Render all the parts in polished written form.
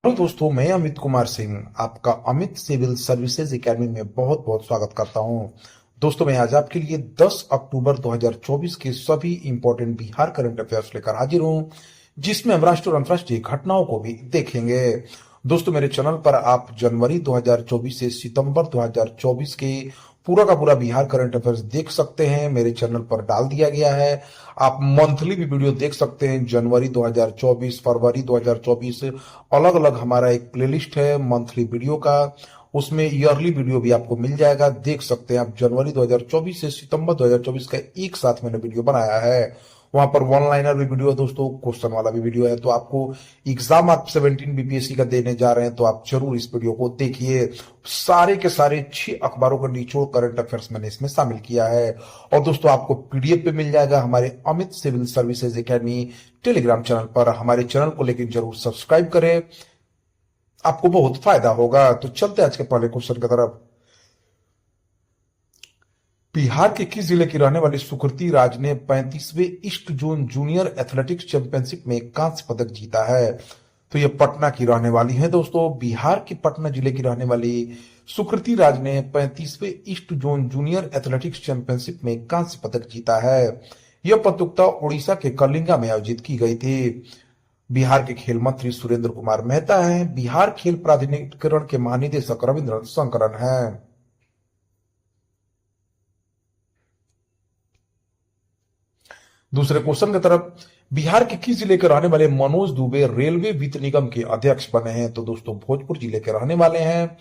Hello दोस्तों, मैं अमित कुमार सिंह आपका अमित सिविल सर्विसेज एकेडमी में बहुत बहुत स्वागत करता हूं। दोस्तों, मैं आज आपके लिए 10 अक्टूबर 2024 के सभी इंपॉर्टेंट बिहार करंट अफेयर्स लेकर हाजिर हूं, जिसमें हम राष्ट्रीय और अंतर्राष्ट्रीय घटनाओं को भी देखेंगे। दोस्तों, मेरे चैनल पर आप जनवरी 2024 से सितंबर 2024 के पूरा का पूरा बिहार करंट अफेयर्स देख सकते हैं। मेरे चैनल पर डाल दिया गया है। आप मंथली भी वीडियो देख सकते हैं। जनवरी 2024, फरवरी 2024 अलग अलग हमारा एक प्लेलिस्ट है मंथली वीडियो का। उसमें ईयरली वीडियो भी आपको मिल जाएगा, देख सकते हैं आप। जनवरी 2024 से सितंबर 2024 का एक साथ मैंने वीडियो बनाया है। वहां पर वन लाइनर भी वीडियो है दोस्तों, क्वेश्चन वाला भी वीडियो है। तो आपको एग्जाम आप 17 बीपीएससी का देने जा रहे हैं तो आप जरूर इस वीडियो को देखिए। सारे के सारे 6 अखबारों का निचोड़ करंट अफेयर्स मैंने इसमें शामिल किया है। और दोस्तों, आपको पीडीएफ पे मिल जाएगा हमारे Amit civil services academy Telegram channel पर। हमारे चैनल को लेकिन जरूर सब्सक्राइब करें, आपको बहुत फायदा होगा। तो चलते आज के पहले क्वेश्चन की तरफ। बिहार के किस जिले की रहने वाली सुकृति राज ने 35वें east zone junior athletics championship में कांस्य पदक जीता है? तो ये पटना की रहने वाली है दोस्तों। बिहार के पटना जिले की रहने वाली सुकृति राज ने 35वें east zone junior athletics championship में कांस्य पदक जीता है। यह प्रतियोगिता उड़ीसा के कलिंगा में आयोजित की गई थी। बिहार के खेल मंत्री सुरेंद्र कुमार मेहता हैं। बिहार खेल प्राधिकरण के महानिदेशक रविंद्र शंकरन हैं। दूसरे क्वेश्चन की तरफ। बिहार के किस जिले के रहने वाले मनोज दुबे रेलवे वित्त निगम के अध्यक्ष बने हैं? तो दोस्तों, भोजपुर जिले के रहने वाले हैं।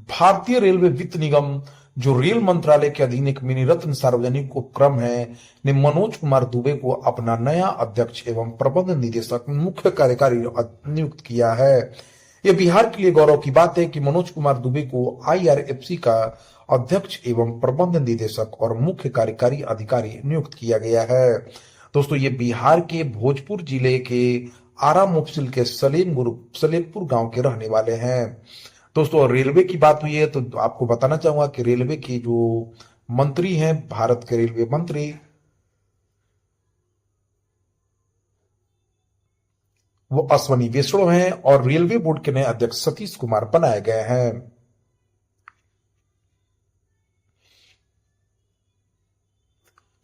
भारतीय रेलवे वित्त निगम, जो रेल मंत्रालय के अधीन एक मिनी रत्न सार्वजनिक उपक्रम है, ने मनोज कुमार दुबे को अपना नया अध्यक्ष एवं प्रबंध निदेशक मुख्य कार्यकारी नियुक्त किया है। यह बिहार के लिए गौरव की बात है कि मनोज कुमार दुबे को आईआरएफसी का अध्यक्ष एवं प्रबंध निदेशक और मुख्य कार्यकारी अधिकारी नियुक्त किया गया है। दोस्तों, ये बिहार के भोजपुर जिले के आरा मुफसिल के सलेमपुर गांव के रहने वाले हैं। दोस्तों, रेलवे की बात हुई है तो आपको बताना चाहूंगा कि रेलवे के जो मंत्री हैं, भारत के रेलवे मंत्री, वो अश्वनी वैष्णव हैं और रेलवे बोर्ड के नए अध्यक्ष सतीश कुमार बनाए गए हैं।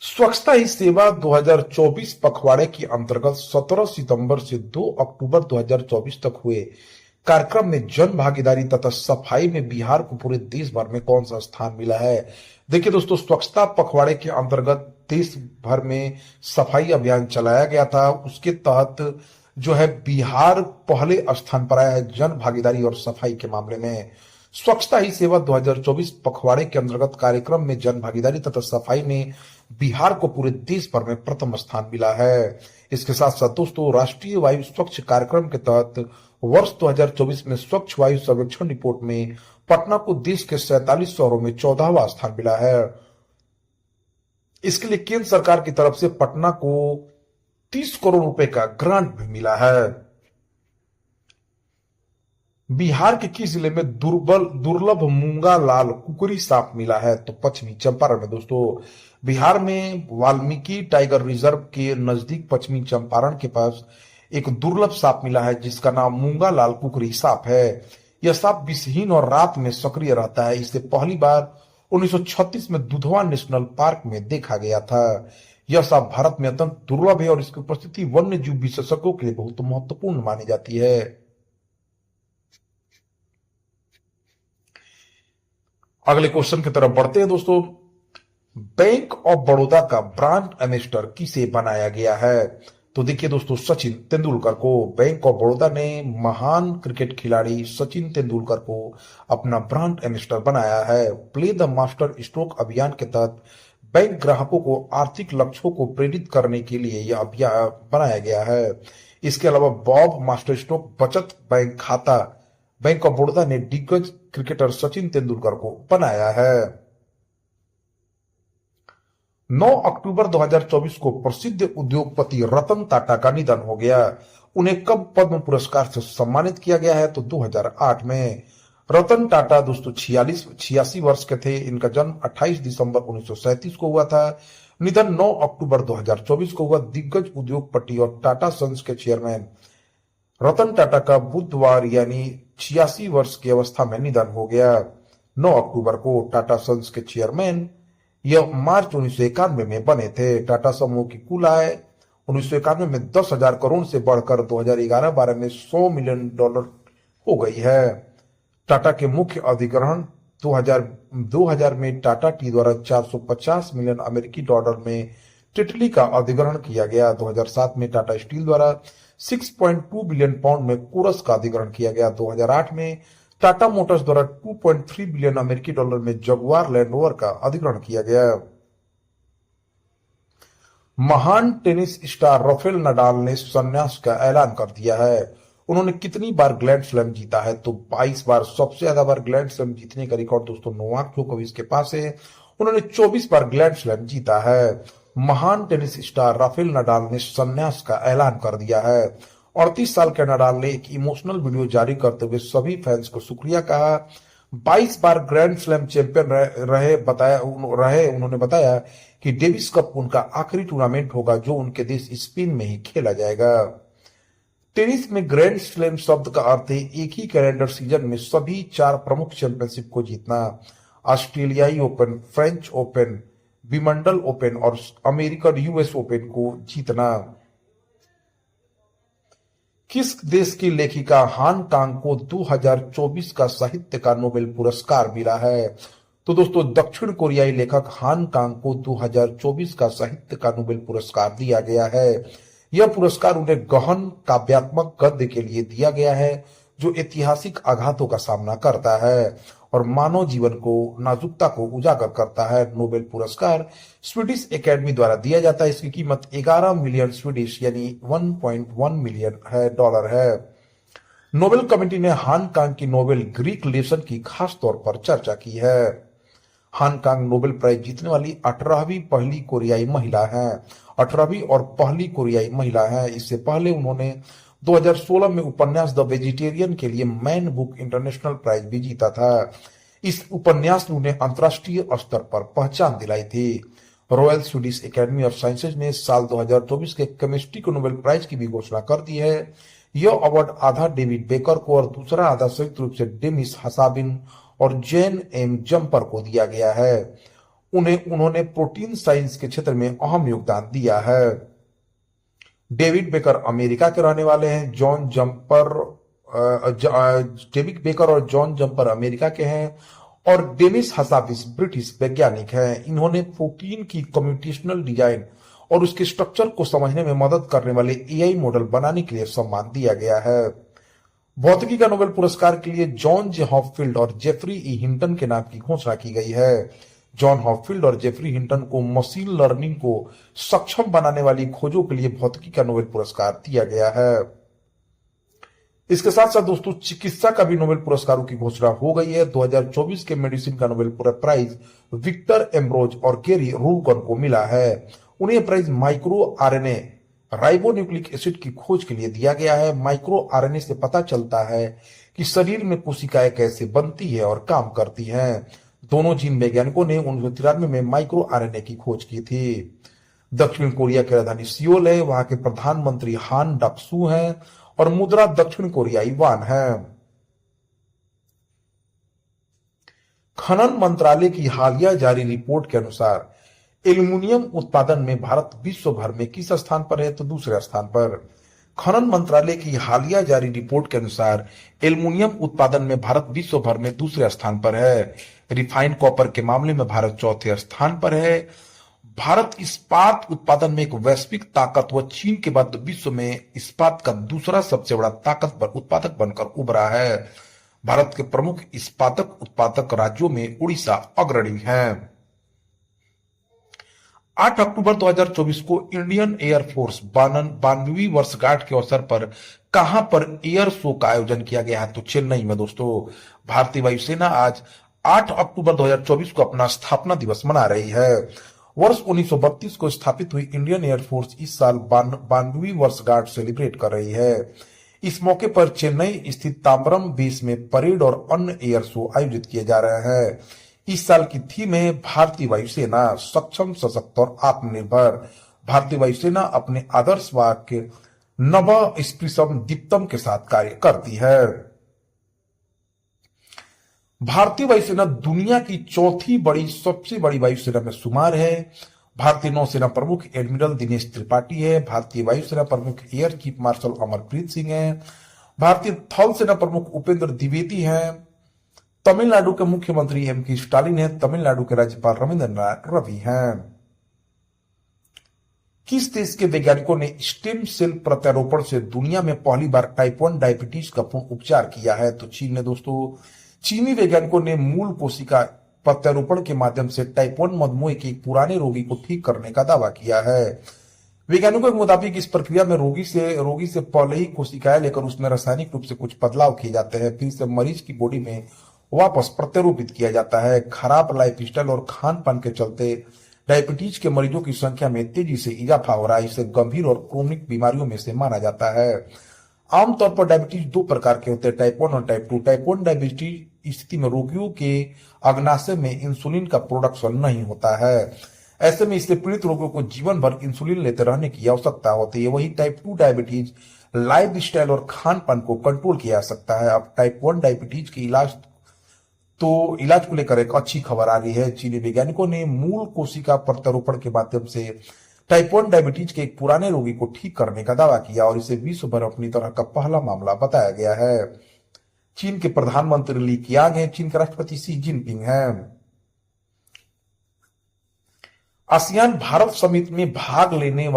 स्वच्छता ही सेवा 2024 पखवाड़े के अंतर्गत 17 सितंबर से 2 अक्टूबर 2024 तक हुए कार्यक्रम में जन भागीदारी तथा सफाई में बिहार को पूरे देश भर में कौन सा स्थान मिला है? देखिए दोस्तों, स्वच्छता पखवाड़े के अंतर्गत देश भर में सफाई अभियान चलाया गया था। उसके तहत जो है बिहार पहले स्थान पर आया है जन भागीदारी और सफाई के मामले में। स्वच्छता ही सेवा 2024 पखवाड़े के अंतर्गत कार्यक्रम में जन भागीदारी तथा सफाई में बिहार को पूरे देश भर में प्रथम स्थान मिला है। इसके साथ साथ दोस्तों, राष्ट्रीय वायु स्वच्छ कार्यक्रम के तहत वर्ष 2024 में स्वच्छ वायु सर्वेक्षण रिपोर्ट में पटना को देश के 47 शहरों में 14वां स्थान मिला है। इसके लिए केंद्र सरकार की तरफ से पटना को 30 करोड़ रुपए का ग्रांट भी मिला है। बिहार के किस जिले में दुर्लभ मूंगा लाल कुकरी सांप मिला है? तो पश्चिमी चंपारण में दोस्तों। बिहार में वाल्मीकि टाइगर रिजर्व के नजदीक पश्चिमी चंपारण के पास एक दुर्लभ सांप मिला है जिसका नाम मूंगा लाल कुकरी सांप है। यह सांप विषहीन और रात में सक्रिय रहता है। इसे पहली बार 1936 में दुधवा नेशनल पार्क में देखा गया था। यह सांप भारत में अत्यंत दुर्लभ है और इसकी उपस्थिति वन्य जीव विशेषज्ञों के लिए बहुत महत्वपूर्ण मानी जाती है। अगले क्वेश्चन की तरफ बढ़ते हैं दोस्तों। बैंक ऑफ बड़ौदा का ब्रांड एम्बेसडर किसे बनाया गया है? तो देखिए दोस्तों, सचिन तेंदुलकर को बैंक ऑफ बड़ौदा ने महान क्रिकेट खिलाड़ी सचिन तेंदुलकर को अपना ब्रांड एम्बेसडर बनाया है। प्ले द मास्टर स्ट्रोक अभियान के तहत बैंक ग्राहकों को आर्थिक लक्ष्यों को प्रेरित करने के लिए यह अभियान बनाया गया है। इसके अलावा बॉब मास्टर स्ट्रोक बचत बैंक खाता बैंक ऑफ बड़ौदा ने दिग्गज क्रिकेटर सचिन तेंदुलकर को बनाया है। 9 अक्टूबर 2024 को प्रसिद्ध उद्योगपति रतन टाटा का निधन हो गया। उन्हें कब पद्म पुरस्कार से सम्मानित किया गया है? तो 2008 में। रतन टाटा दोस्तों 86 वर्ष के थे। इनका जन्म 28 दिसंबर 1937 को हुआ था। निधन 9 अक्टूबर 2024 को हुआ। दिग्गज उद्योगपति और टाटा सन्स के चेयरमैन रतन टाटा का बुधवार यानी 86 वर्ष की अवस्था में निधन हो गया। 9 अक्टूबर को टाटा सन्स के चेयरमैन यह मार्च 1991 में बने थे। टाटा समूह की कुल आय 1991 में 10,000 करोड़ से बढ़कर 2011-12 में $100 मिलियन हो गई है। टाटा के मुख्य अधिग्रहण 2000 में टाटा टी द्वारा 450 मिलियन अमेरिकी डॉलर में टिटली का अधिग्रहण किया गया। 2007 में टाटा स्टील द्वारा 6.2 बिलियन पाउंड में कोरस का अधिग्रहण किया गया। 2008 में टाटा मोटर्स द्वारा 2.3 बिलियन अमेरिकी डॉलर में जगुआर लैंड रोवर का अधिग्रहण किया गया। महान टेनिस स्टार राफेल नडाल ने संन्यास का ऐलान कर दिया है। उन्होंने कितनी बार ग्रैंड स्लैम जीता है? तो 22 बार। सबसे ज्यादा बार ग्रैंड स्लैम जीतने का रिकॉर्ड दोस्तों नोवाक जोकोविच के पास है। उन्होंने 24 बार ग्रैंड स्लैम जीता है। महान टेनिस स्टार राफेल नडाल ने संन्यास का ऐलान कर दिया है। 38 साल के नडाल ने एक इमोशनल वीडियो जारी करते हुए सभी फैंस को शुक्रिया कहा। 22 बार ग्रैंड स्लैम चैंपियन उन्होंने बताया कि डेविस कप उनका आखिरी टूर्नामेंट होगा जो उनके देश स्पेन में ही खेला जाएगा। टेनिस में ग्रैंड स्लैम शब्द का अर्थ है एक ही कैलेंडर सीजन में सभी 4 प्रमुख चैंपियनशिप को जीतना। ऑस्ट्रेलियाई open, French open, Wimbledon open और अमेरिकन यूएस ओपन को जीतना। किस देश की लेखिका हान कांग को 2024 का साहित्य का नोबेल पुरस्कार मिला है? तो दोस्तों दक्षिण कोरियाई लेखक हान कांग को 2024 का साहित्य का नोबेल पुरस्कार दिया गया है। यह पुरस्कार उन्हें गहन काव्यात्मक गद्य के लिए दिया गया है जो ऐतिहासिक आघातों का सामना करता है और मानव जीवन को नाजुकता को उजागर करता है। नोबेल पुरस्कार स्वीडिश एकेडमी द्वारा दिया जाता है। इसकी कीमत 11 मिलियन स्वीडिश यानी 1.1 मिलियन डॉलर है। नोबेल कमेटी ने हान कांग की नोबेल ग्रीक लेसन की खास तौर पर चर्चा की है। हान कांग नोबेल प्राइज जीतने वाली 18वीं पहली कोरियाई महिला हैं। 18वीं और पहली कोरियाई महिला हैं। इससे पहले उन्होंने 2016 में उपन्यास द वेजिटेरियन के लिए मैन बुक इंटरनेशनल प्राइज भी जीता था। इस उपन्यास ने उन्हें अंतर्राष्ट्रीय स्तर पर पहचान दिलाई थी। Royal Swedish academy of sciences ने साल 2024 के केमिस्ट्री को नोबेल प्राइज की भी घोषणा कर दी है। यह अवार्ड आधा डेविड बेकर को और दूसरा आधा संयुक्त रूप से डेनिस हसाबिन और जैन एम जम्पर को दिया गया है। उन्होंने प्रोटीन साइंस के क्षेत्र में अहम योगदान दिया है। डेविड बेकर अमेरिका के रहने वाले हैं। डेविड बेकर और जॉन जम्पर अमेरिका के हैं और डेनिस हसाबिस ब्रिटिश वैज्ञानिक हैं। इन्होंने प्रोटीन की कम्प्यूटेशनल डिजाइन और उसके स्ट्रक्चर को समझने में मदद करने वाले एआई मॉडल बनाने के लिए सम्मान दिया गया है। भौतिकी का नोबेल पुरस्कार के लिए जॉन जे हॉपफील्ड और जेफरी ई हिंटन के नाम की घोषणा की गई है। जॉन हॉपफील्ड और जेफरी हिंटन को मशीन लर्निंग को सक्षम बनाने वाली खोजों के लिए भौतिकी का नोबेल पुरस्कार दिया गया है। इसके साथ साथ दोस्तों चिकित्सा का भी नोबेल पुरस्कारों की घोषणा हो गई है। 2024 के मेडिसिन का नोबेल प्राइज विक्टर एम्ब्रोज और गेरी रूगन को मिला है। उन्हें prize micro RNA ribonucleic acid की खोज के लिए दिया गया है। माइक्रो आरएनए से पता चलता है कि शरीर में कोशिकाएं कैसे बनती है और काम करती हैं। दोनों जीन वैज्ञानिकों ने 1993 में माइक्रो आरएनए की खोज की थी। दक्षिण कोरिया की राजधानी सियोल है। वहां के प्रधानमंत्री हान डक्सू हैं और मुद्रा दक्षिण कोरियाई वान है। खनन मंत्रालय की हालिया जारी रिपोर्ट के अनुसार एल्युमिनियम उत्पादन में भारत विश्व भर में किस स्थान पर है? तो दूसरे स्थान पर। खनन मंत्रालय की हालिया जारी रिपोर्ट के अनुसार एल्युमिनियम उत्पादन में भारत विश्व भर में दूसरे स्थान पर है। रिफाइंड कॉपर के मामले में भारत चौथे स्थान पर है। भारत इस्पात उत्पादन में एक वैश्विक ताकत व चीन के बाद विश्व में इस्पात का दूसरा सबसे बड़ा ताकतवर उत्पादक बनकर उभरा है। भारत के प्रमुख इस्पातक उत्पादक राज्यों में उड़ीसा अग्रणी है। 8 अक्टूबर 2024 को इंडियन एयरफोर्स 92वीं वर्षगांठ के अवसर पर कहां पर एयर शो का आयोजन किया गया है? तो चेन्नई में दोस्तों। भारतीय वायुसेना आज 8 अक्टूबर 2024 को अपना स्थापना दिवस मना रही है। वर्ष 1932 को स्थापित हुई इंडियन एयरफोर्स इस साल 92वीं वर्षगांठ सेलिब्रेट कर रही है। इस मौके पर चेन्नई स्थित तांबरम बेस में परेड और अन्य एयर शो आयोजित किए जा रहे हैं। इस साल की थीम है भारतीय वायुसेना सक्षम, सशक्त और आत्मनिर्भर। भारतीय वायुसेना अपने आदर्श वाक्य नभ स्पृशम दीप्तम के साथ कार्य करती है। भारतीय वायुसेना दुनिया की चौथी सबसे बड़ी वायुसेना में शुमार है। भारतीय नौसेना प्रमुख एडमिरल दिनेश त्रिपाठी है। भारतीय वायुसेना प्रमुख air chief marshal Amarpreet Singh है। भारतीय थल सेना प्रमुख उपेंद्र द्विवेदी हैं। तमिलनाडु के मुख्यमंत्री M.K. स्टालिन है। तमिलनाडु के राज्यपाल रविंद्रनाथ रवि हैं। किस देश के वैज्ञानिकों ने स्टेम सेल प्रत्यारोपण से दुनिया में पहली बार टाइप 1 डायबिटीज का पूर्ण उपचार किया है? तो चीन ने दोस्तों, चीनी वैज्ञानिकों ने मूल कोशिका प्रत्यारोपण के माध्यम से टाइप 1 मधुमेह के एक पुराने रोगी को ठीक करने का दावा किया है। वैज्ञानिकों के मुताबिक इस प्रक्रिया में रोगी से पहले ही कोशिकाएं लेकर उसमें रासायनिक रूप से कुछ बदलाव किए जाते हैं, फिर से मरीज की बॉडी में वापस प्रत्यारोपित किया जाता है। खराब लाइफस्टाइल और खान पान के चलते डायबिटीज के मरीजों की संख्या में तेजी से इजाफा हो रहा है। इसे गंभीर और क्रोनिक बीमारियों में से माना जाता है। आमतौर पर डायबिटीज दो प्रकार के होते हैं, टाइप 1 और टाइप 2। टाइप 1 डायबिटीज स्थिति में रोगियों के अग्नाशय में इंसुलिन का प्रोडक्शन नहीं होता है। ऐसे में इससे पीड़ित रोगियों को जीवन भर इंसुलिन लेते रहने की आवश्यकता होती है। वही टाइप 2 डायबिटीज लाइफ स्टाइल और खान पान को कंट्रोल किया जा सकता है। अब टाइप 1 डायबिटीज के इलाज को लेकर एक अच्छी खबर आ रही है। चीनी वैज्ञानिकों ने मूल कोशिका प्रत्यारोपण के माध्यम से टाइप 1 डायबिटीज के एक पुराने रोगी को ठीक करने का दावा किया और इसे विश्व भर अपनी तरह का पहला मामला बताया गया है। चीन के प्रधानमंत्री ली कीयांग हैं। चीन के राष्ट्रपति शी जिनपिंग हैं। आसियान भारत समिट में भाग लेने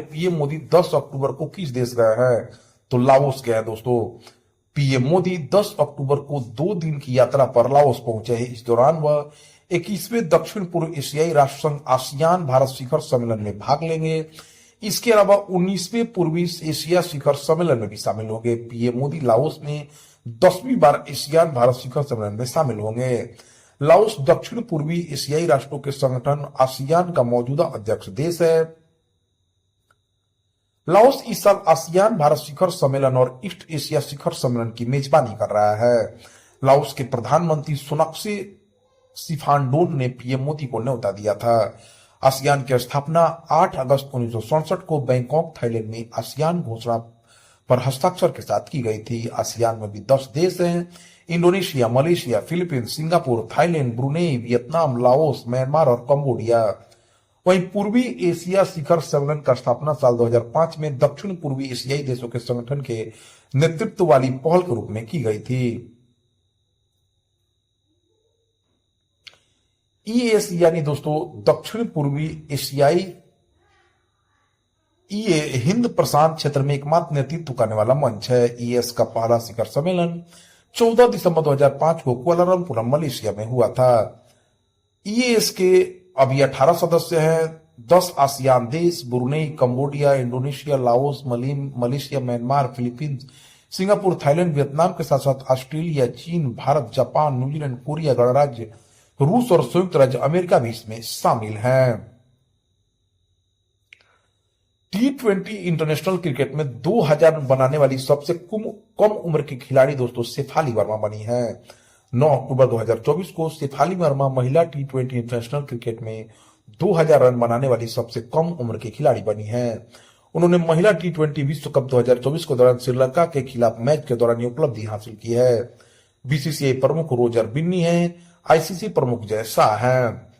पीएम मोदी 10 अक्टूबर को किस देश गए हैं? तो लाओस गए हैं दोस्तों। पीएम मोदी 10 अक्टूबर को 2 दिन की यात्रा पर लाओस पहुंचे हैं। इस दौरान वह 21वें दक्षिण पूर्व एशियाई राष्ट्र संघ आसियान भारत शिखर सम्मेलन में भाग लेंगे। इसके अलावा 19वें पूर्वी एशिया शिखर सम्मेलन में भी शामिल होंगे। पीएम मोदी लाओस में 10वीं बार एशियान भारत शिखर सम्मेलन में शामिल होंगे। लाओस दक्षिण पूर्वी एशियाई राष्ट्रों के संगठन आसियान का मौजूदा अध्यक्ष देश है। लाओस इस साल आसियान भारत शिखर सम्मेलन और ईस्ट एशिया शिखर सम्मेलन की मेजबानी कर रहा है। लाओस के प्रधानमंत्री सोनाक्षी सिफानडोन ने पीएम मोदी को न्योता दिया था। आसियान की स्थापना 8 अगस्त 1967 को बैंकॉक थाईलैंड में आसियान घोषणा पर हस्ताक्षर के साथ की गई थी। आसियान में भी 10 देश हैं, Indonesia, Malaysia, Philippines, Singapore, Thailand, Brunei, Vietnam, Laos, Myanmar और कंबोडिया। वहीं पूर्वी एशिया शिखर सम्मेलन का स्थापना साल 2005 में दक्षिण पूर्वी एशियाई देशों के संगठन के नेतृत्व वाली पहल के रूप में की गई थी। ईएस यानी दोस्तों दक्षिण पूर्वी एशियाई हिंद प्रशांत क्षेत्र में एकमात्र नेतृत्व करने वाला मंच है। ईएस का पहला शिखर सम्मेलन 14 दिसंबर 2005 को कुआलालंपुर मलेशिया में हुआ था। ईएस के अभी 18 सदस्य हैं। 10 आसियान देश Brunei, Cambodia, Indonesia, Laos, Malaysia, Myanmar, Philippines, Singapore, Thailand, Vietnam के साथ साथ ऑस्ट्रेलिया, चीन, भारत, जापान, न्यूजीलैंड, कोरिया गणराज्य, रूस और संयुक्त राज्य अमेरिका भी इसमें शामिल हैं। T20 इंटरनेशनल क्रिकेट में 2000 रन बनाने वाली सबसे कम उम्र की खिलाड़ी दोस्तों शेफाली वर्मा बनी है। 9 अक्टूबर 2024 को शेफाली वर्मा महिला T20 इंटरनेशनल क्रिकेट में 2000 रन बनाने वाली सबसे कम उम्र की खिलाड़ी बनी है। उन्होंने महिला T20 विश्व कप 2024 के दौरान श्रीलंका के खिलाफ मैच के दौरान ये उपलब्धि हासिल की है। बीसीसीआई प्रमुख रोजर बिन्नी है। आईसीसी प्रमुख जय शाह हैं।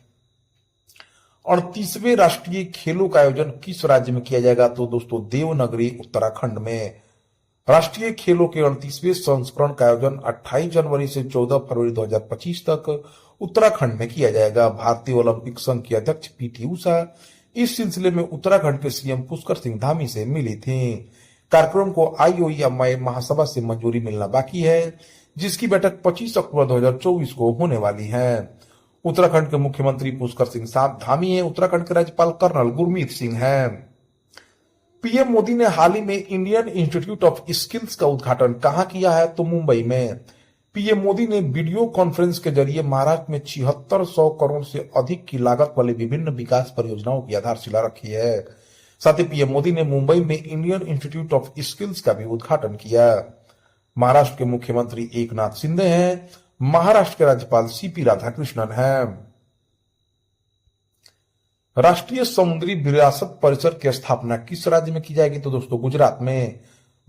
38वें राष्ट्रीय खेलों का आयोजन किस राज्य में किया जाएगा? तो दोस्तों देवनागरी उत्तराखंड में। राष्ट्रीय खेलों के 38वें संस्करण का आयोजन 28 जनवरी से 14 फरवरी 2025 तक उत्तराखंड में किया जाएगा। भारतीय ओलंपिक संघ की अध्यक्ष पीटी उषा इस सिलसिले में उत्तराखंड के सीएम पुष्कर सिंह धामी से मिली थी। कार्यक्रम को आईओई महासभा से मंजूरी मिलना बाकी है, जिसकी बैठक 25 अक्टूबर 2024 को होने वाली है। उत्तराखंड के मुख्यमंत्री पुष्कर सिंह धामी है। उत्तराखंड के राज्यपाल कर्नल गुरमीत सिंह हैं। पीएम मोदी ने हाल ही में इंडियन इंस्टीट्यूट ऑफ स्किल्स का उद्घाटन कहां किया है? तो मुंबई में। पीएम मोदी ने वीडियो कॉन्फ्रेंस के जरिए महाराष्ट्र में 7600 करोड़ से अधिक की लागत वाली विभिन्न विकास परियोजनाओं की आधारशिला रखी है। साथ ही पीएम मोदी ने मुंबई में इंडियन इंस्टीट्यूट ऑफ स्किल्स का भी उद्घाटन किया। महाराष्ट्र के मुख्यमंत्री एकनाथ शिंदे हैं। महाराष्ट्र के राज्यपाल सीपी राधाकृष्णन हैं। राष्ट्रीय समुद्री विरासत परिषद की स्थापना किस राज्य में की जाएगी? तो दोस्तों गुजरात में।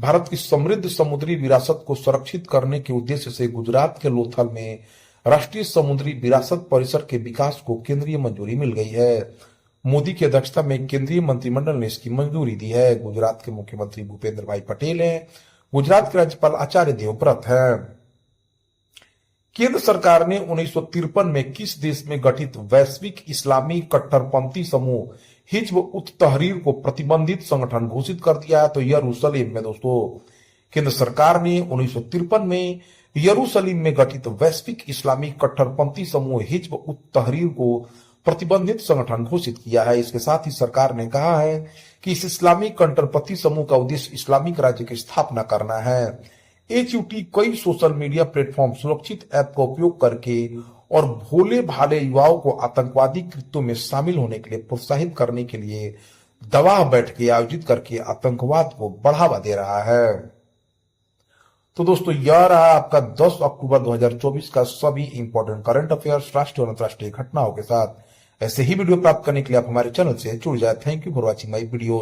भारत की समृद्ध समुद्री विरासत को संरक्षित करने के उद्देश्य से गुजरात के लोथल में राष्ट्रीय समुद्री विरासत परिसर के विकास को केंद्रीय मंजूरी मिल गई है। मोदी की अध्यक्षता में केंद्रीय मंत्रिमंडल ने इसकी मंजूरी दी है। गुजरात के मुख्यमंत्री भूपेंद्र भाई पटेल हैं। गुजरात के राज्यपाल आचार्य देवव्रत हैं। केंद्र सरकार ने 1953 में किस देश में गठित वैश्विक इस्लामी कट्टरपंथी समूह हिज्ब उत तहरीर को प्रतिबंधित संगठन घोषित कर दिया है? तो यरूशलेम में दोस्तों। केंद्र सरकार ने 1953 में यरूशलेम में गठित वैश्विक इस्लामी कट्टरपंथी समूह हिज्ब उत तहरीर को प्रतिबंधित संगठन घोषित किया है। इसके साथ ही सरकार ने कहा है कि इस इस्लामी कट्टरपंथी समूह का उद्देश्य इस्लामिक राज्य की स्थापना करना है। एचयूटी कई सोशल मीडिया प्लेटफॉर्म सुरक्षित ऐप का उपयोग करके और भोले भाले युवाओं को आतंकवादी कृत्यों में शामिल होने के लिए प्रोत्साहित करने के लिए दबाव बैठकें आयोजित करके आतंकवाद को बढ़ावा दे रहा है। तो दोस्तों यह रहा आपका 10 अक्टूबर 2024 का सभी इंपॉर्टेंट करंट अफेयर्स, राष्ट्रीय और अंतर्राष्ट्रीय घटनाओं के साथ। ऐसे ही वीडियो प्राप्त करने के लिए आप हमारे चैनल से जुड़ जाए। Thank you for watching my video.